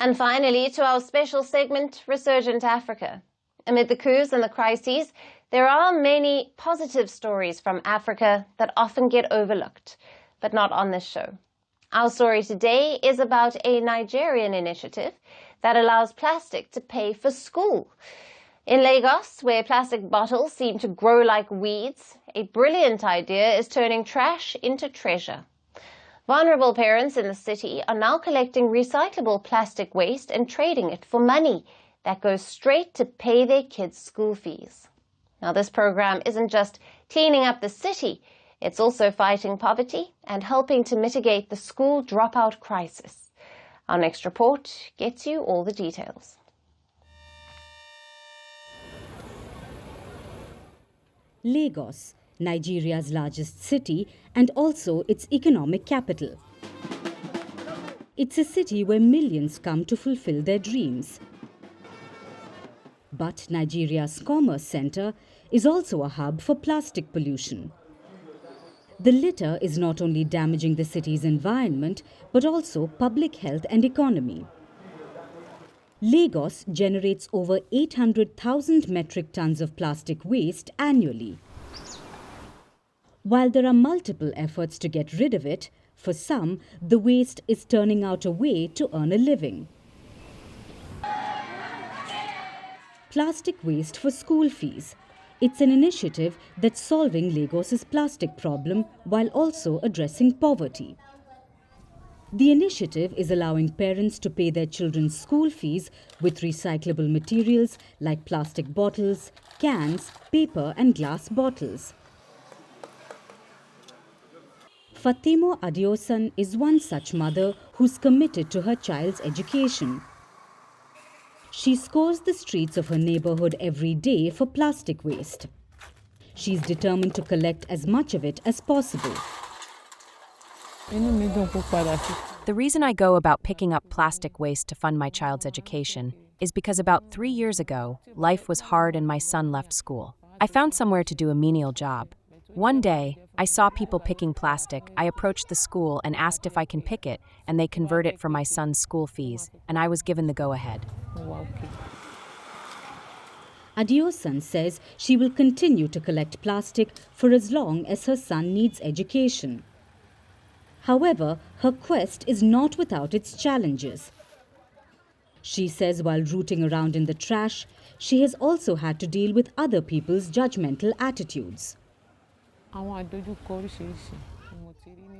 And finally, to our special segment, Resurgent Africa. Amid the coups and the crises, there are many positive stories from Africa that often get overlooked, but not on this show. Our story today is about a Nigerian initiative that allows plastic to pay for school. In Lagos, where plastic bottles seem to grow like weeds, a brilliant idea is turning trash into treasure. Vulnerable parents in the city are now collecting recyclable plastic waste and trading it for money that goes straight to pay their kids' school fees. Now, this program isn't just cleaning up the city, it's also fighting poverty and helping to mitigate the school dropout crisis. Our next report gets you all the details. Lagos, Nigeria's largest city and also its economic capital. It's a city where millions come to fulfill their dreams. But Nigeria's commerce center is also a hub for plastic pollution. The litter is not only damaging the city's environment, but also public health and economy. Lagos generates over 800,000 metric tons of plastic waste annually. While there are multiple efforts to get rid of it, for some, the waste is turning out a way to earn a living. Plastic waste for school fees. It's an initiative that's solving Lagos's plastic problem while also addressing poverty. The initiative is allowing parents to pay their children's school fees with recyclable materials like plastic bottles, cans, paper and glass bottles. Fatimo Alyson is one such mother who's committed to her child's education. She scours the streets of her neighborhood every day for plastic waste. She's determined to collect as much of it as possible. The reason I go about picking up plastic waste to fund my child's education is because about 3 years ago, life was hard and my son left school. I found somewhere to do a menial job. One day, I saw people picking plastic. I approached the school and asked if I can pick it, and they convert it for my son's school fees, and I was given the go-ahead. Alyson says she will continue to collect plastic for as long as her son needs education. However, her quest is not without its challenges. She says while rooting around in the trash, she has also had to deal with other people's judgmental attitudes.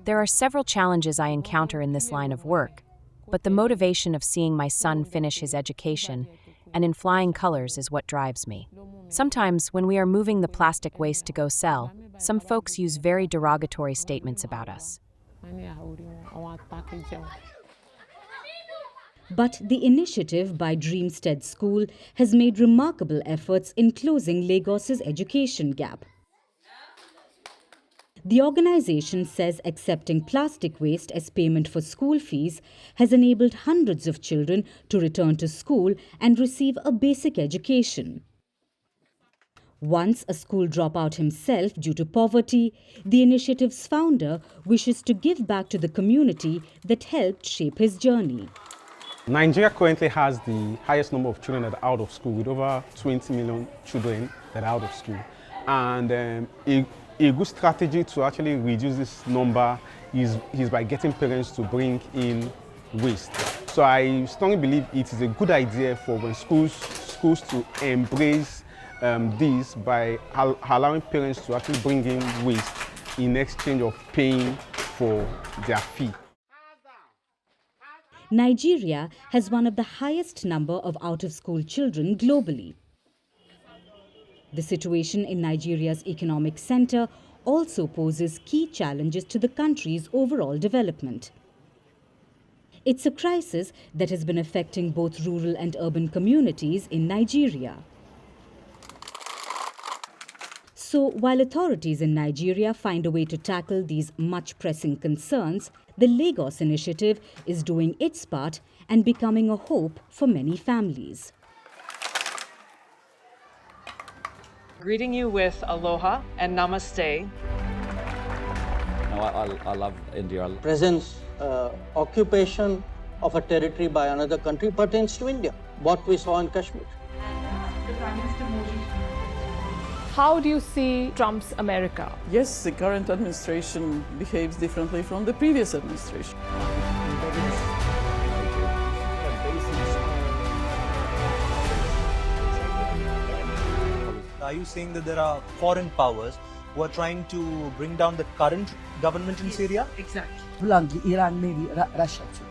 There are several challenges I encounter in this line of work, but the motivation of seeing my son finish his education and in flying colors is what drives me. Sometimes, when we are moving the plastic waste to go sell, some folks use very derogatory statements about us. But the initiative by Dreamstead School has made remarkable efforts in closing Lagos's education gap. The organization says accepting plastic waste as payment for school fees has enabled hundreds of children to return to school and receive a basic education. Once a school dropout himself due to poverty, the initiative's founder wishes to give back to the community that helped shape his journey. Nigeria currently has the highest number of children that are out of school, with over 20 million children that are out of school. And a good strategy to actually reduce this number is by getting parents to bring in waste. So I strongly believe it is a good idea for when schools to embrace this by allowing parents to actually bring in waste in exchange of paying for their fee. Nigeria has one of the highest number of out-of-school children globally. The situation in Nigeria's economic center also poses key challenges to the country's overall development. It's a crisis that has been affecting both rural and urban communities in Nigeria. So, while authorities in Nigeria find a way to tackle these much pressing concerns, the Lagos initiative is doing its part and becoming a hope for many families. Greeting you with aloha and namaste. I love India. Presence, occupation, of a territory by another country pertains to India, what we saw in Kashmir. How do you see Trump's America? Yes, the current administration behaves differently from the previous administration. Are you saying that there are foreign powers who are trying to bring down the current government in Syria? Exactly. Bluntly, Iran, maybe Russia too.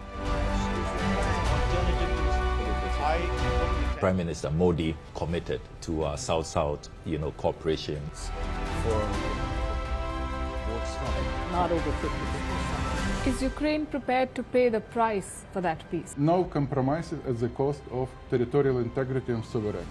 Prime Minister Modi committed to South-South, cooperation. Not over 50%. Is Ukraine prepared to pay the price for that peace? No compromises at the cost of territorial integrity and sovereignty.